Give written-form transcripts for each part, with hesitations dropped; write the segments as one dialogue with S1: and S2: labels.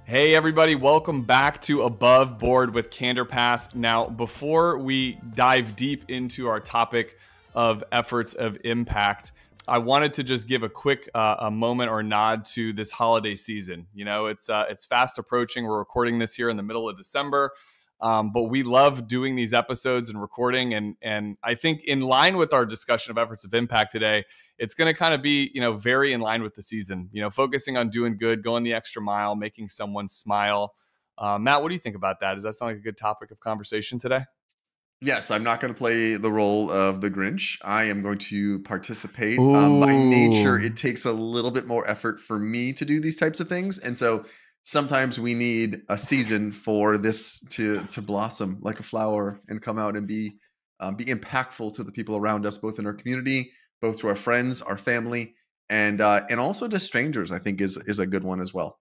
S1: Hey everybody, welcome back to Above Board with CandorPath. Now, before we dive deep into our topic of efforts of impact, I wanted to just give a quick a moment or nod to this holiday season. You know, it's fast approaching. We're recording this here in the middle of December. But we love doing these episodes and recording, and I think in line with our discussion of efforts of impact today, it's going to kind of be, very in line with the season, focusing on doing good, going the extra mile, making someone smile. Matt, what do you think about that? Does that sound like a good topic of conversation today?
S2: Yes, I'm not going to play the role of the Grinch. I am going to participate. By nature,
S1: Ooh.
S2: it takes a little bit more effort for me to do these types of things, and so sometimes we need a season for this to blossom like a flower and come out and be impactful to the people around us, both in our community, both to our friends, our family, and also to strangers. I think is a good one as well.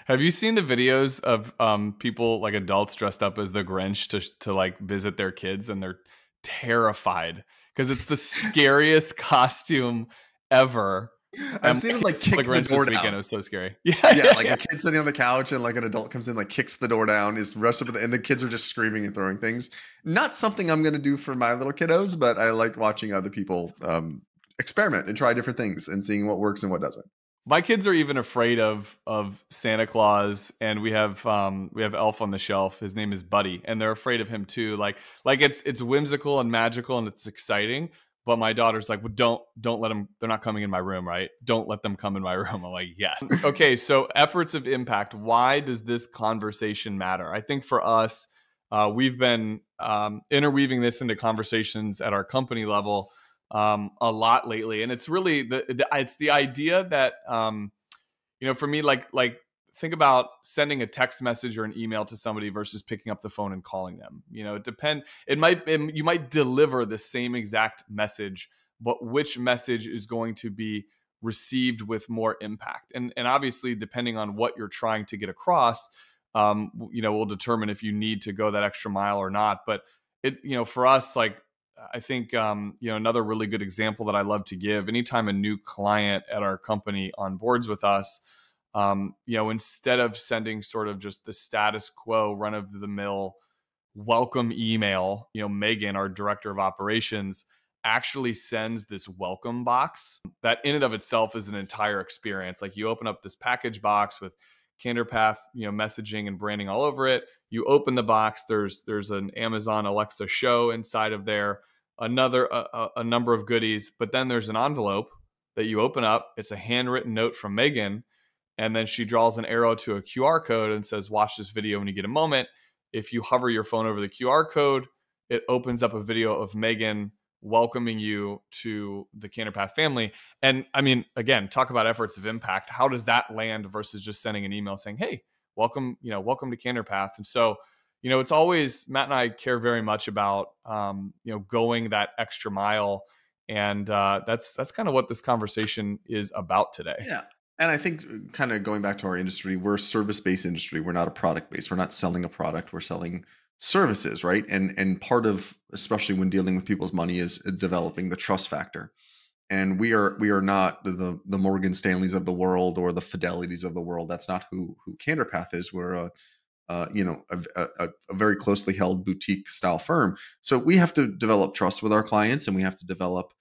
S1: Have you seen the videos of people like adults dressed up as the Grinch to like visit their kids, and they're terrified because it's the scariest costume ever.
S2: I've
S1: My
S2: seen him like
S1: kids saw the
S2: kick the
S1: Grinch
S2: door
S1: this weekend.
S2: down.
S1: It was so scary. Yeah,
S2: Yeah,
S1: yeah,
S2: like
S1: yeah.
S2: a kid sitting on the couch and like an adult comes in, like kicks the door down, is rushed up with and the kids are just screaming and throwing things. Not something I'm gonna do for my little kiddos, but I like watching other people experiment and try different things and seeing what works and what doesn't.
S1: My kids are even afraid of Santa Claus, and we have Elf on the Shelf. His name is Buddy, and they're afraid of him too. Like it's whimsical and magical and it's exciting. But my daughter's like, well, don't let them. They're not coming in my room, right? Don't let them come in my room. I'm like, yes. Okay, so efforts of impact. Why does this conversation matter? I think for us, we've been interweaving this into conversations at our company level a lot lately, and it's really it's the idea that for me, like think about sending a text message or an email to somebody versus picking up the phone and calling them. You might deliver the same exact message, but which message is going to be received with more impact, and obviously depending on what you're trying to get across, will determine if you need to go that extra mile or not. But for us, like, I think another really good example that I love to give anytime a new client at our company onboards with us, instead of sending sort of just the status quo run of the mill welcome email, Megan, our director of operations, actually sends this welcome box that in and of itself is an entire experience. Like, you open up this package box with CandorPath, messaging and branding all over it. You open the box, there's an Amazon Alexa show inside of there, a number of goodies, but then there's an envelope that you open up. It's a handwritten note from Megan, and then she draws an arrow to a QR code and says, watch this video when you get a moment. If you hover your phone over the QR code, it opens up a video of Megan welcoming you to the CandorPath family. And I mean, again, talk about efforts of impact. How does that land versus just sending an email saying, hey, welcome to CandorPath? And so, it's always, Matt and I care very much about, going that extra mile. And that's kind of what this conversation is about today.
S2: Yeah. And I think kind of going back to our industry, we're a service-based industry. We're not a product-based. We're not selling a product. We're selling services, right? And part of, especially when dealing with people's money, is developing the trust factor. And we are not the Morgan Stanleys of the world or the Fidelities of the world. That's not who CandorPath is. We're a very closely held boutique style firm. So we have to develop trust with our clients, and we have to develop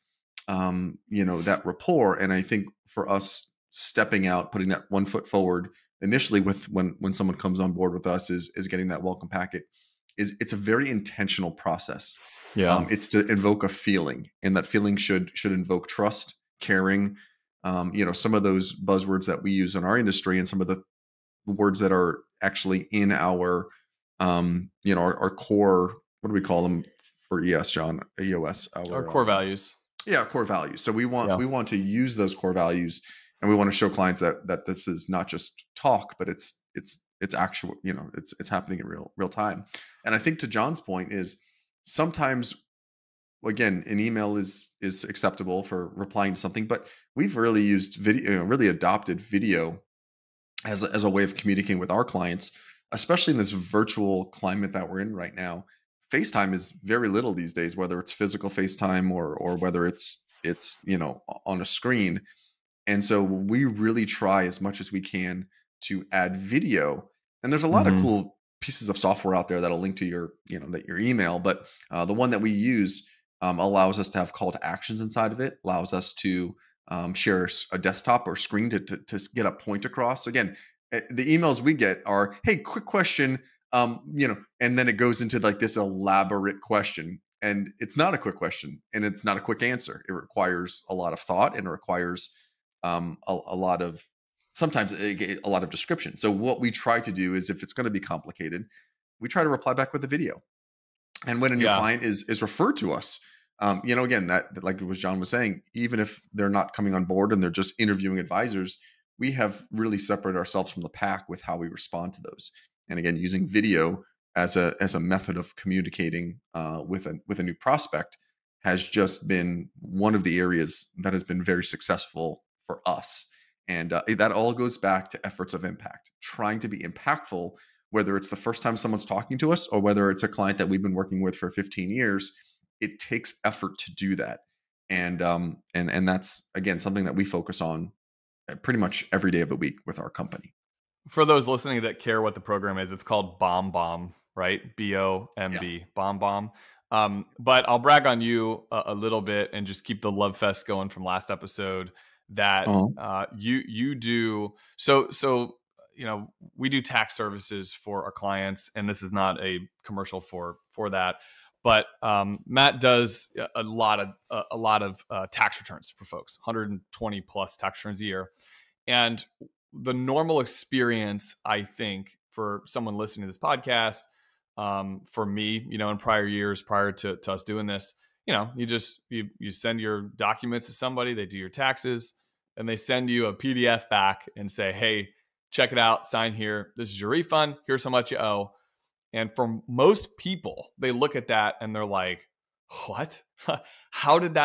S2: that rapport. And I think for us, stepping out, putting that one foot forward initially with when someone comes on board with us is getting that welcome packet. It's a very intentional process.
S1: Yeah.
S2: It's to invoke a feeling, and that feeling should invoke trust, caring. Some of those buzzwords that we use in our industry, and some of the words that are actually in our core. What do we call them for ES, John? EOS,
S1: Our
S2: our
S1: core values.
S2: yeah, core values. So we want
S1: Yeah.
S2: we want to use those core values, and we want to show clients that this is not just talk, but it's actual. It's happening in real time. And I think to John's point is sometimes, again, an email is acceptable for replying to something, but we've really used video, really adopted video as a way of communicating with our clients, especially in this virtual climate that we're in right now. FaceTime is very little these days, whether it's physical FaceTime or whether it's on a screen. And so we really try as much as we can to add video And there's a lot of
S1: Hmm.
S2: cool pieces of software out there that'll link to your, that your email. But the one that we use allows us to have call to actions inside of it, allows us to share a desktop or screen to get a point across. Again, the emails we get are, hey, quick question, and then it goes into like this elaborate question. And it's not a quick question and it's not a quick answer. It requires a lot of thought and it requires a lot of sometimes a lot of description. So what we try to do is if it's going to be complicated, we try to reply back with a video. And when a new
S1: Yeah.
S2: client is referred to us, again, that like what John was saying, even if they're not coming on board and they're just interviewing advisors, we have really separated ourselves from the pack with how we respond to those. And again, using video as a method of communicating with a new prospect has just been one of the areas that has been very successful for us. And that all goes back to efforts of impact, trying to be impactful, whether it's the first time someone's talking to us or whether it's a client that we've been working with for 15 years. It takes effort to do that. And that's again something that we focus on pretty much every day of the week with our company.
S1: For those listening that care what the program is, it's called BombBomb, right?
S2: Yeah.
S1: BOMB, BombBomb. But I'll brag on you a little bit and just keep the love fest going from last episode that
S2: Uh-huh.
S1: you do. So we do tax services for our clients, and this is not a commercial for that. But Matt does a lot of tax returns for folks, 120 plus tax returns a year, and the normal experience, I think, for someone listening to this podcast, for me, in prior years, prior to us doing this, you send your documents to somebody, they do your taxes, and they send you a PDF back and say, hey, check it out, sign here. This is your refund. Here's how much you owe. And for most people, they look at that and they're like, what? How did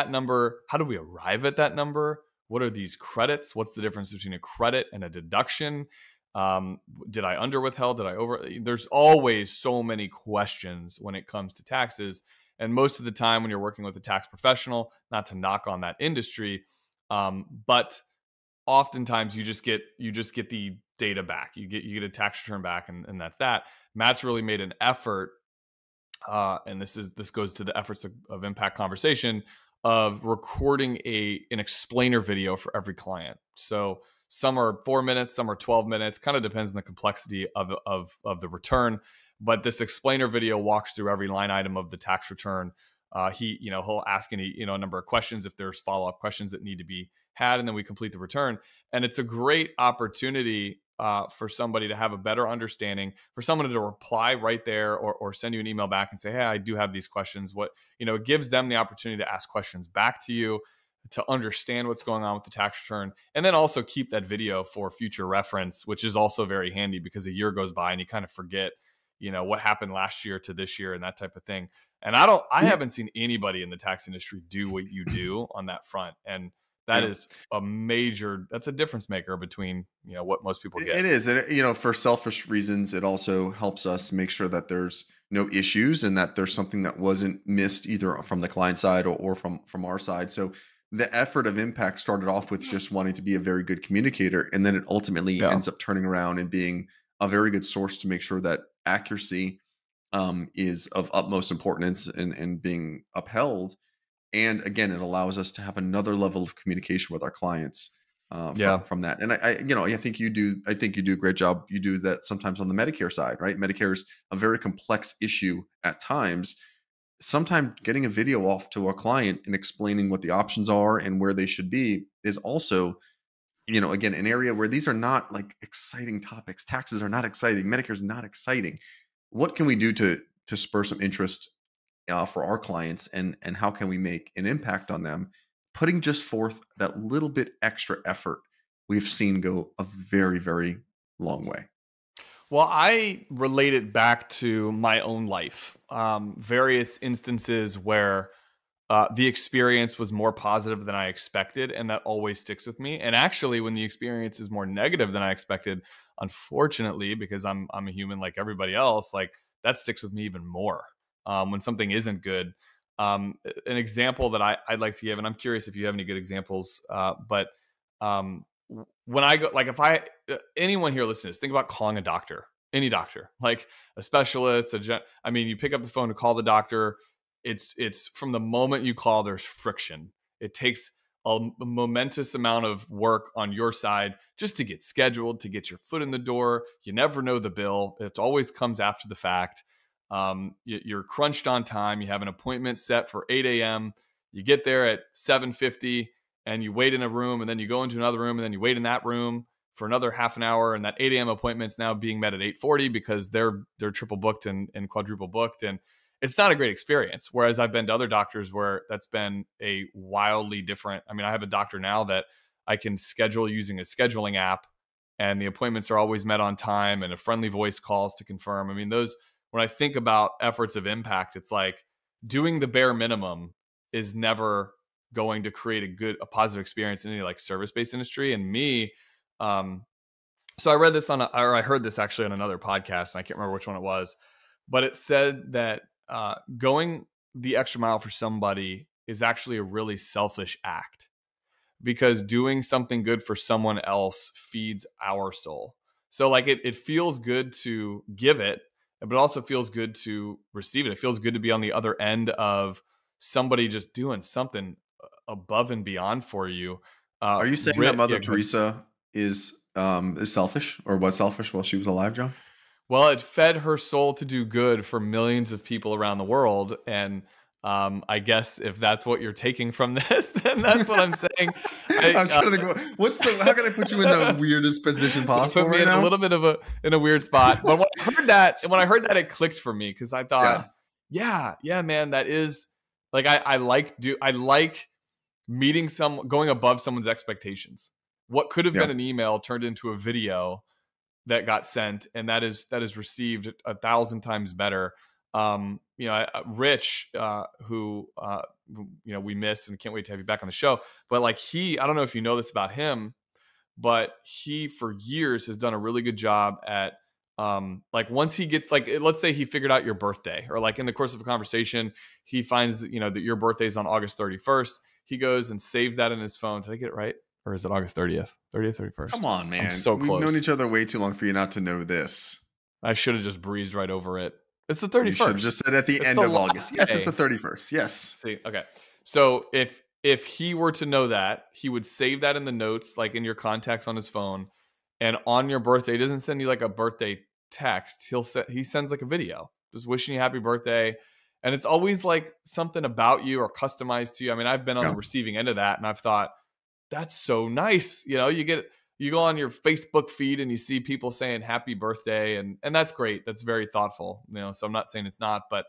S1: we arrive at that number? What are these credits? What's the difference between a credit and a deduction? Did I under withheld? Did I over? There's always so many questions when it comes to taxes. And most of the time when you're working with a tax professional, not to knock on that industry, but oftentimes you just get the data back. You get a tax return back, and that's that. Matt's really made an effort, and this goes to the efforts of impact conversation of recording an explainer video for every client. So some are 4 minutes, some are 12 minutes, kind of depends on the complexity of the return. But this explainer video walks through every line item of the tax return. He'll ask a number of questions if there's follow-up questions that need to be had, and then we complete the return. And it's a great opportunity for somebody to have a better understanding, for someone to reply right there, or send you an email back and say, hey, I do have these questions. It gives them the opportunity to ask questions back to you, to understand what's going on with the tax return, and then also keep that video for future reference, which is also very handy because a year goes by and you kind of forget, what happened last year to this year and that type of thing. And I
S2: Yeah.
S1: haven't seen anybody in the tax industry do what you do on that front. And that
S2: Yeah.
S1: is that's a difference maker between, what most people get.
S2: It is. And, for selfish reasons, it also helps us make sure that there's no issues and that there's something that wasn't missed either from the client side or from our side. So the effort of impact started off with just wanting to be a very good communicator. And then it ultimately
S1: Yeah.
S2: ends up turning around and being a very good source to make sure that accuracy is of utmost importance and being upheld. And again, it allows us to have another level of communication with our clients
S1: Yeah.
S2: from that. And I think you do. I think you do a great job. You do that sometimes on the Medicare side, right? Medicare is a very complex issue at times. Sometimes getting a video off to a client and explaining what the options are and where they should be is also, again, an area where these are not like exciting topics. Taxes are not exciting. Medicare is not exciting. What can we do to spur some interest for our clients, and how can we make an impact on them, putting just forth that little bit extra effort we've seen go a very, very long way.
S1: Well, I relate it back to my own life. Various instances where the experience was more positive than I expected, and that always sticks with me. And actually, when the experience is more negative than I expected, unfortunately, because I'm a human like everybody else, like that sticks with me even more. When something isn't good, an example that I'd like to give, and I'm curious if you have any good examples, but when I go, like if I anyone here listening to this, think about calling a doctor. any doctor, like a specialist, I mean, you pick up the phone to call the doctor. It's from the moment you call, there's friction. It takes a momentous amount of work on your side just to get scheduled, to get your foot in the door. You never know the bill. It always comes after the fact. You're crunched on time. You have an appointment set for 8 a.m. You get there at 7:50 and you wait in a room, and then you go into another room, and then you wait in that room for another half an hour. And that 8 a.m. appointment's now being met at 8:40 because they're triple booked and quadruple booked. And it's not a great experience. Whereas I've been to other doctors where that's been a wildly different. I mean, I have a doctor now that I can schedule using a scheduling app, and the appointments are always met on time, and a friendly voice calls to confirm. I mean, those, when I think about efforts of impact, it's like doing the bare minimum is never going to create a positive experience in any like service-based industry. And me, so I read this or I heard this actually on another podcast, and I can't remember which one it was, but it said that going the extra mile for somebody is actually a really selfish act, because doing something good for someone else feeds our soul. So like it feels good to give it, but it also feels good to receive it. It feels good to be on the other end of somebody just doing something above and beyond for you.
S2: Are you saying that Mother Teresa is selfish, or was selfish while she was alive, John?
S1: Well, it fed her soul to do good for millions of people around the world. And I guess if that's what you're taking from this, then that's what I'm saying.
S2: I'm trying to go. How can I put you in the weirdest position possible?
S1: Put me in a little bit of in a weird spot. But when I heard that, it clicked for me, because I thought, yeah, man, that is like I like meeting going above someone's expectations. What could have been an email turned into a video that got sent, and that is received 1,000 times better. Rich, who we miss and can't wait to have you back on the show. But like I don't know if you know this about him, but he for years has done a really good job at like once he gets like, let's say he figured out your birthday, or like in the course of a conversation, he finds that, that your birthday is on August 31st. He goes and saves that in his phone. Did I get it right? Or is it August 30th? 31st?
S2: Come on, man.
S1: I'm so close.
S2: We've known each other way too long for you not to know this.
S1: I should have just breezed right over it. It's the 31st. You should have
S2: just said at the end of August. Yes, it's the 31st. Yes.
S1: See, okay. So if he were to know that, he would save that in the notes, like in your contacts on his phone. And on your birthday, he doesn't send you like a birthday text. He sends like a video just wishing you happy birthday. And it's always like something about you or customized to you. I mean, I've been on the receiving end of that, and I've thought, that's so nice. You go on your Facebook feed and you see people saying happy birthday, and that's great. That's very thoughtful. So I'm not saying it's not, but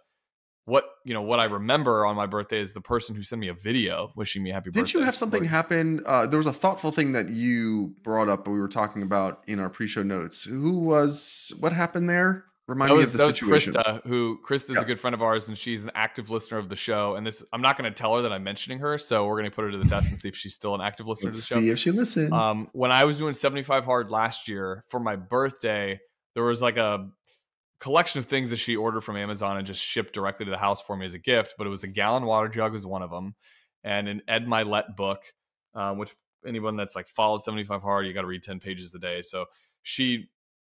S1: what I remember on my birthday is the person who sent me a video wishing me happy birthday.
S2: Didn't you have something happen? There was a thoughtful thing that you brought up, but we were talking about in our pre-show notes. What happened there? Remind me of the situation.
S1: Krista's a good friend of ours, and she's an active listener of the show. And I'm not going to tell her that I'm mentioning her, so we're going to put her to the test and see if she's still an active listener to the show.
S2: See if she listens.
S1: When I was doing 75 Hard last year for my birthday, there was like a collection of things that she ordered from Amazon and just shipped directly to the house for me as a gift. But it was a gallon water jug was one of them, and an Ed Milet book, which anyone that's like followed 75 Hard, you got to read 10 pages a day. So she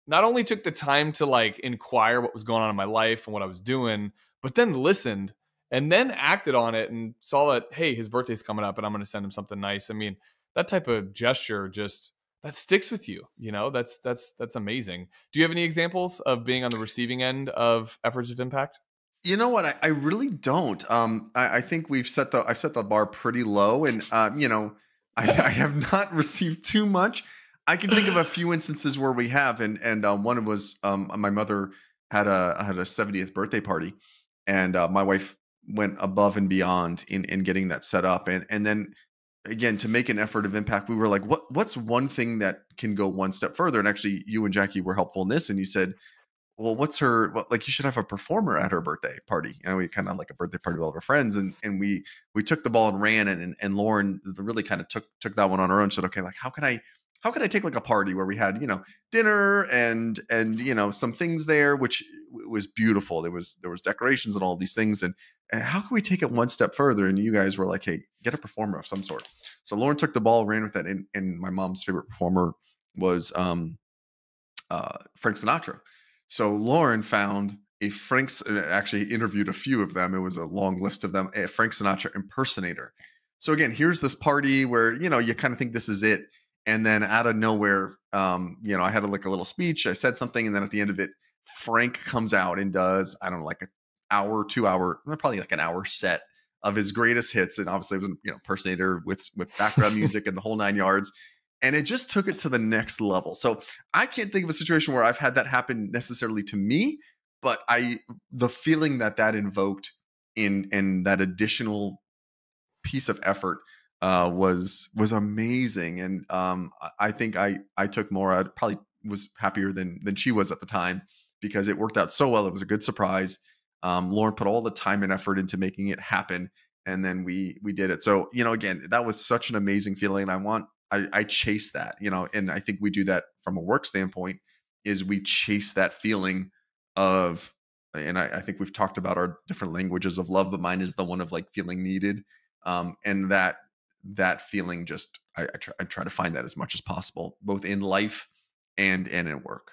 S1: not only took the time to like inquire what was going on in my life and what I was doing, but then listened and then acted on it and saw that, hey, his birthday's coming up and I'm going to send him something nice. I mean, that type of gesture that sticks with you. That's amazing. Do you have any examples of being on the receiving end of efforts of impact?
S2: You know what? I really don't. I think I've set the bar pretty low, and I have not received too much. I can think of a few instances where we have, and one was my mother had a 70th birthday party, and my wife went above and beyond in getting that set up, and then again, to make an effort of impact, we were like, what's one thing that can go one step further? And actually, you and Jackie were helpful in this, and you said, well, you should have a performer at her birthday party. We kind of like a birthday party with all of our friends, and we took the ball and ran, and Lauren really kind of took that one on her own. Said, okay, like how can I take like a party where we had, dinner and some things there, which was beautiful. There was decorations and all these things. And how can we take it one step further? And you guys were like, hey, get a performer of some sort. So Lauren took the ball, ran with it. And my mom's favorite performer was Frank Sinatra. So Lauren found a actually interviewed a few of them. It was a long list of them, a Frank Sinatra impersonator. So again, here's this party where, you kind of think this is it. And then out of nowhere, I had like a little speech. I said something. And then at the end of it, Frank comes out and does, I don't know, like an hour, 2 hour, probably like an hour set of his greatest hits. And obviously it was, impersonator with background music and the whole 9 yards. And it just took it to the next level. So I can't think of a situation where I've had that happen necessarily to me, but the feeling that invoked in that additional piece of effort was amazing. And I think I took more. I probably was happier than she was at the time because it worked out so well. It was a good surprise. Lauren put all the time and effort into making it happen, and then we did it. So again, that was such an amazing feeling. I chase that, and I think we do that from a work standpoint. Is we chase that feeling of, and I think we've talked about our different languages of love, but mine is the one of like feeling needed. And that feeling, just I try to find that as much as possible, both in life and in work.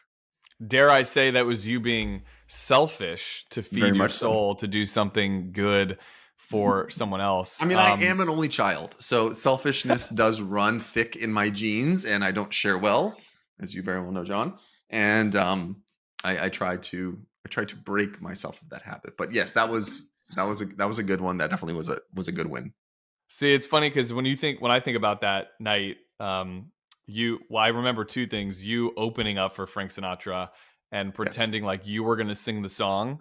S1: Dare I say that was you being selfish to feed
S2: Very
S1: your
S2: much so.
S1: soul to do something good for someone else?
S2: I mean, I am an only child, so selfishness does run thick in my genes, and I don't share well, as you very well know, John. And I try to break myself of that habit. But yes, that was a good one. That definitely was a good win.
S1: See, it's funny because when I think about that night, I remember two things: you opening up for Frank Sinatra and pretending like you were going to sing the song,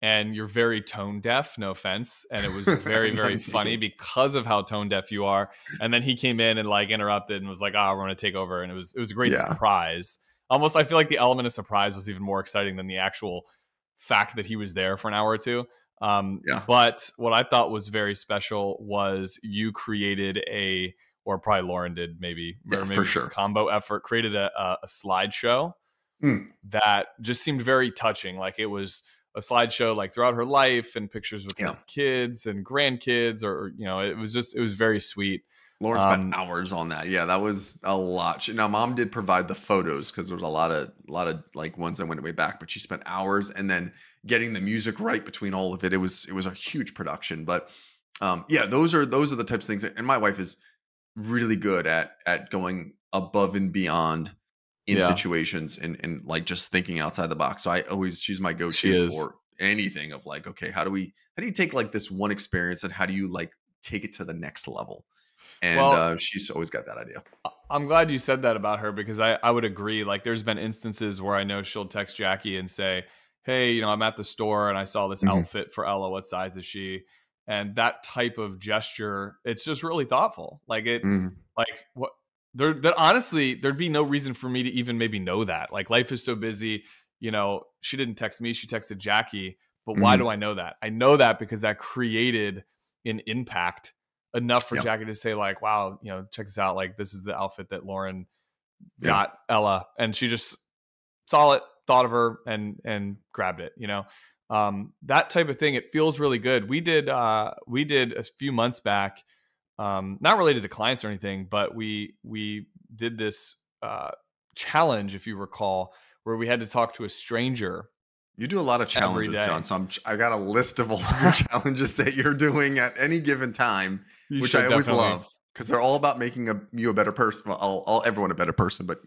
S1: and you're very tone deaf. No offense, and it was very very funny because of how tone deaf you are. And then he came in and like interrupted and was like, "Ah, we're going to take over," and it was a great surprise. Almost, I feel like the element of surprise was even more exciting than the actual fact that he was there for an hour or two. But what I thought was very special was you created or probably Lauren did, maybe
S2: for sure,
S1: combo effort, created a slideshow that just seemed very touching. Like it was a slideshow like throughout her life and pictures with her kids and grandkids, or it was very sweet.
S2: Lauren spent hours on that. Yeah, that was a lot. Now, Mom did provide the photos because there was a lot of like ones that went way back, but she spent hours, and then getting the music right between all of it. It was a huge production. But those are the types of things. And my wife is really good at going above and beyond in situations and like just thinking outside the box. So she's my go-to for anything of like, okay, how do you take like this one experience and how do you like take it to the next level? And she's always got that idea.
S1: I'm glad you said that about her because I would agree. Like there's been instances where I know she'll text Jackie and say, hey, I'm at the store and I saw this outfit for Ella. What size is she? And that type of gesture, it's just really thoughtful. Like like what honestly, there'd be no reason for me to even maybe know that. Like life is so busy, she didn't text me, she texted Jackie. But why do I know that? I know that because that created an impact enough for Jackie to say like, wow, check this out. Like this is the outfit that Lauren got Ella. And she just saw it, thought of her and grabbed it, that type of thing. It feels really good. We did a few months back, not related to clients or anything, but we did this challenge, if you recall, where we had to talk to a stranger.
S2: You do a lot of challenges, John. So I got a list of all of your challenges that you're doing at any given time, which I always love because they're all about making you a better person. Well, everyone a better person, but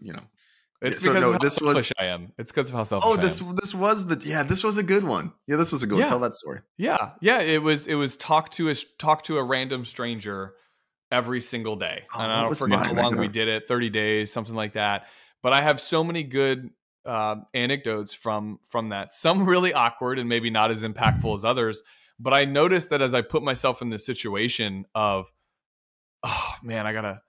S1: it's because of how selfish I am. It's because of how selfish.
S2: Oh, this was this was a good one. Yeah, this was a good one. Tell that story.
S1: Yeah. It was talk to a random stranger every single day. And I don't forget how long we did it, 30 days, something like that. But I have so many good anecdotes from that. Some really awkward and maybe not as impactful as others. But I noticed that as I put myself in this situation of, oh man, I gotta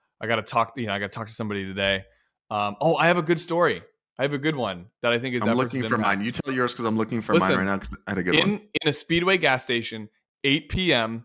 S1: talk. I gotta talk to somebody today. I have a good story. I have a good one that I think is.
S2: I'm looking for mine. You tell yours because I'm looking for mine right now because I had a good one.
S1: In a Speedway gas station, 8 p.m.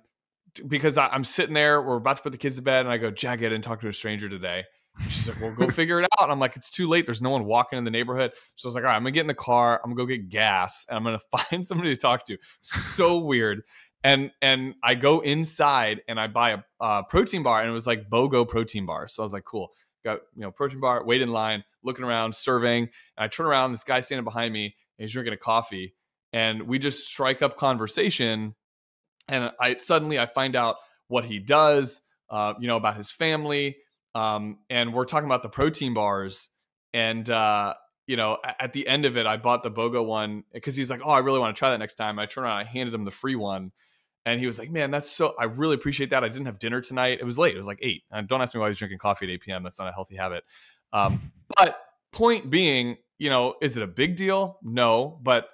S1: Because I'm sitting there, we're about to put the kids to bed, and I go, Jack, I didn't talk to a stranger today. And she's like, well, go figure it out. And I'm like, it's too late. There's no one walking in the neighborhood. So I was like, all right, I'm gonna get in the car. I'm gonna go get gas, and I'm gonna find somebody to talk to. So weird. And I go inside and I buy a protein bar, and it was like BOGO protein bar. So I was like, cool. Got protein bar, wait in line, looking around, surveying, and I turn around, this guy standing behind me, he's drinking a coffee, and we just strike up conversation. And I find out what he does, about his family, and we're talking about the protein bars. And at the end of it, I bought the BOGO one because he's like, "Oh, I really want to try that next time." I turned around, I handed him the free one, and he was like, "Man, I really appreciate that. I didn't have dinner tonight. It was late. It was like 8. And don't ask me why he was drinking coffee at 8 p.m. That's not a healthy habit." But point being, is it a big deal? No, but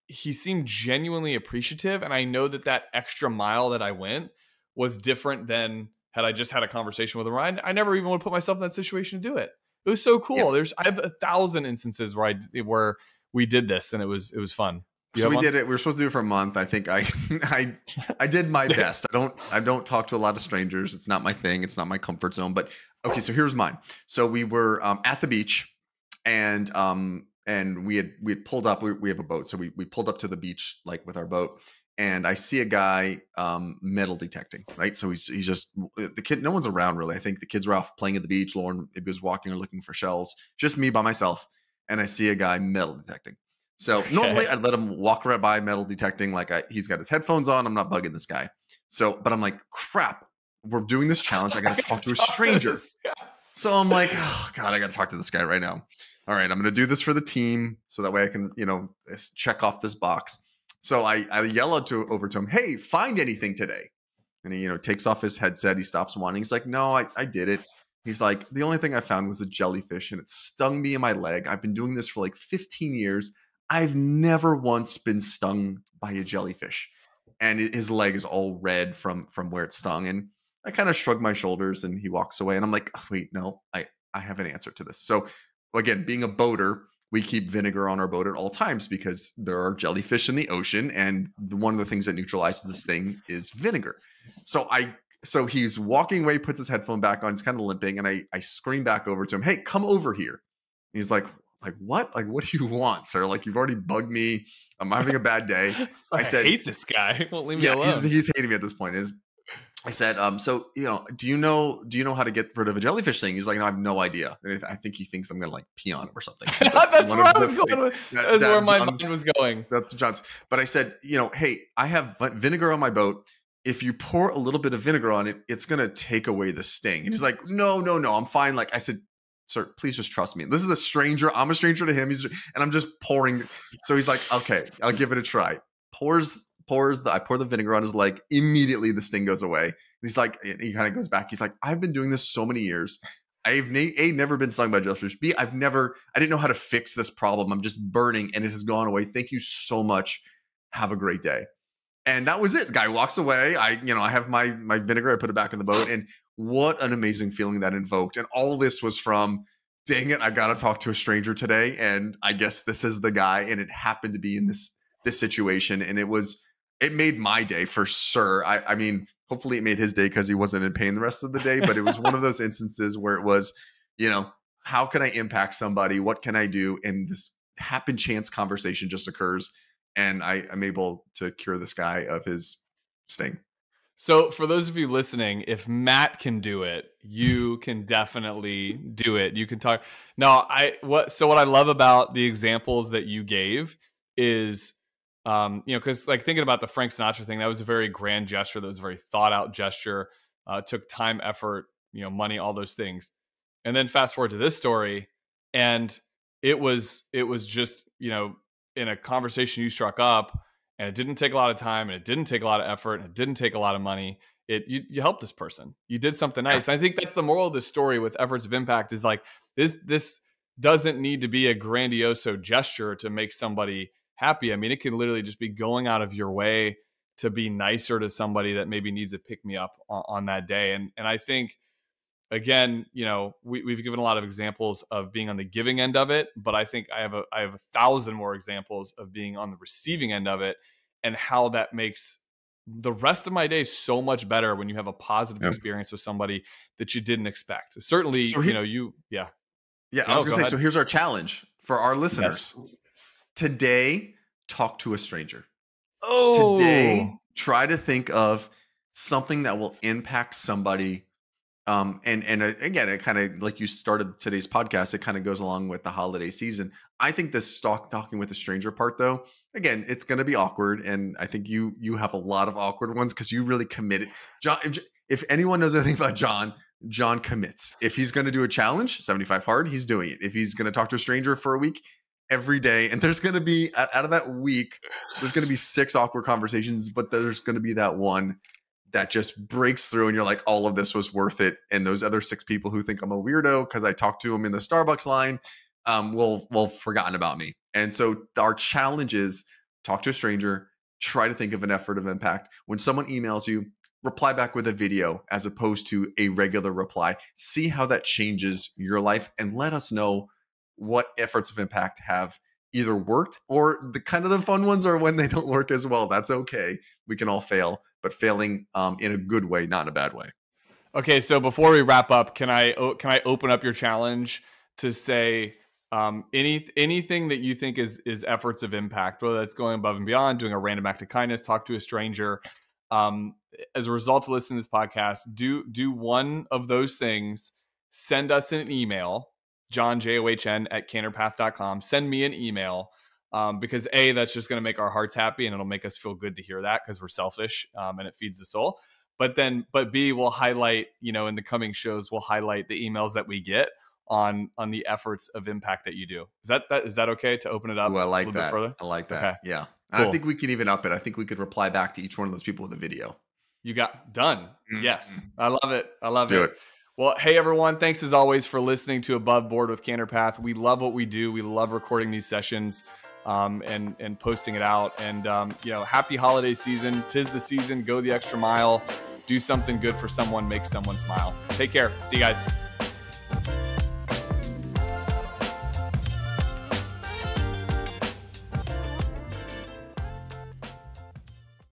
S1: he seemed genuinely appreciative. And I know that extra mile that I went was different than had I just had a conversation with him. I never even would put myself in that situation to do it. It was so cool.
S2: Yeah.
S1: I have 1,000 instances where we did this, and it was fun.
S2: So we did it. We were supposed to do it for a month. I think I did my best. I don't talk to a lot of strangers. It's not my thing. It's not my comfort zone. But okay, so here's mine. So we were at the beach, and we had pulled up. We have a boat, so we pulled up to the beach like with our boat, and I see a guy metal detecting. Right, so he's just the kid. No one's around really. I think the kids were off playing at the beach. Lauren maybe was walking or looking for shells. Just me by myself, and I see a guy metal detecting. So normally I'd let him walk right by metal detecting. Like he's got his headphones on. I'm not bugging this guy. But I'm like, crap, we're doing this challenge. I got to talk to a stranger. So I'm like, oh God, I got to talk to this guy right now. All right, I'm going to do this for the team. So that way I can, check off this box. So I yell over to him, "Hey, find anything today?" And he, takes off his headset. He stops whining. He's like, "No, I did it." He's like, "The only thing I found was a jellyfish, and it stung me in my leg. I've been doing this for like 15 years. I've never once been stung by a jellyfish." And his leg is all red from where it stung. And I kind of shrug my shoulders, and he walks away. And I'm like, oh, wait, no, I have an answer to this. So again, being a boater, we keep vinegar on our boat at all times because there are jellyfish in the ocean. And one of the things that neutralizes the sting is vinegar. So he's walking away, puts his headphone back on. He's kind of limping. And I scream back over to him, "Hey, come over here." He's like what? Like, what do you want, sir? Like, you've already bugged me. I'm having a bad day.
S1: I hate this guy. Won't leave me alone.
S2: He's hating me at this point. I said, so, do you know how to get rid of a jellyfish thing? He's like, "No, I have no idea." And I think he thinks I'm going to like pee on him or something.
S1: That's where I was going with. That's where my mind was going.
S2: That's John's. But I said, "Hey, I have vinegar on my boat. If you pour a little bit of vinegar on it, it's going to take away the sting." And he's like, no, I'm fine. Like I said, "Sir, please just trust me. This is a stranger. I'm a stranger to him. And I'm just pouring." So he's like, "Okay, I'll give it a try." I pour the vinegar on his leg. Immediately the sting goes away. And he's like, he kind of goes back. He's like, "I've been doing this so many years. I've never been stung by jellyfish. B, I didn't know how to fix this problem. I'm just burning and it has gone away. Thank you so much. Have a great day." And that was it. The guy walks away. I have my vinegar. I put it back in the boat. And what an amazing feeling that invoked. And all this was from, dang it, I got to talk to a stranger today. And I guess this is the guy. And it happened to be in this situation. And it made my day for sure. I mean, hopefully it made his day because he wasn't in pain the rest of the day. But it was one of those instances where it was, how can I impact somebody? What can I do? And this happen chance conversation just occurs. And I'm able to cure this guy of his sting.
S1: So for those of you listening, if Matt can do it, you can definitely do it. You can talk. No, what I love about the examples that you gave is, because like thinking about the Frank Sinatra thing, that was a very grand gesture. That was a very thought out gesture. Took time, effort, money, all those things. And then fast forward to this story, and it was just, in a conversation you struck up, and it didn't take a lot of time, and it didn't take a lot of effort, and it didn't take a lot of money. You helped this person. You did something nice. And I think that's the moral of the story with Efforts of Impact is like, this doesn't need to be a grandioso gesture to make somebody happy. I mean, it can literally just be going out of your way to be nicer to somebody that maybe needs a pick me up on that day. And I think, again, we've given a lot of examples of being on the giving end of it, but I think I have 1,000 more examples of being on the receiving end of it, and how that makes the rest of my day so much better when you have a positive experience with somebody that you didn't expect. Certainly,
S2: so
S1: yeah.
S2: I was gonna say, so here's our challenge for our listeners. Yes. Today, talk to a stranger. Today, try to think of something that will impact somebody Again, it kind of, like you started today's podcast, it kind of goes along with the holiday season. I think this talking with a stranger part, though, again, it's going to be awkward, and I think you have a lot of awkward ones because you really committed. John, if anyone knows anything about John commits. If he's going to do a challenge, 75 hard, he's doing it. If he's going to talk to a stranger for a week, every day, and there's going to be, out of that week, there's going to be 6 awkward conversations, but there's going to be that one that just breaks through and you're like, all of this was worth it. And those other 6 people who think I'm a weirdo because I talked to them in the Starbucks line will forgotten about me. And so our challenge is talk to a stranger, try to think of an effort of impact. When someone emails you, reply back with a video as opposed to a regular reply. See how that changes your life, and let us know what efforts of impact have either worked, or the kind of the fun ones are when they don't work as well. That's okay. We can all fail, but failing in a good way, not in a bad way.
S1: Okay, so before we wrap up, can I open up your challenge to say anything that you think is efforts of impact, whether that's going above and beyond, doing a random act of kindness, talk to a stranger. As a result of listening to this podcast, do one of those things. Send us an email, johnjohn@canterpath.com. Send me an email because A, that's just going to make our hearts happy, and it'll make us feel good to hear that because we're selfish and it feeds the soul. But B, we'll highlight, in the coming shows, we'll highlight the emails that we get on the efforts of impact that you do. Is that okay to open it up?
S2: Ooh, I like
S1: a
S2: that.
S1: bit further?
S2: I like that.
S1: Okay.
S2: Yeah.
S1: Cool.
S2: I think we can even up it. I think we could reply back to each one of those people with a video.
S1: You got done. Mm-hmm. Yes. I love it.
S2: Let's do it.
S1: Well, hey, everyone. Thanks as always for listening to Above Board with Canterpath. We love what we do. We love recording these sessions and posting it out. And, happy holiday season. 'Tis the season. Go the extra mile. Do something good for someone. Make someone smile. Take care. See you guys.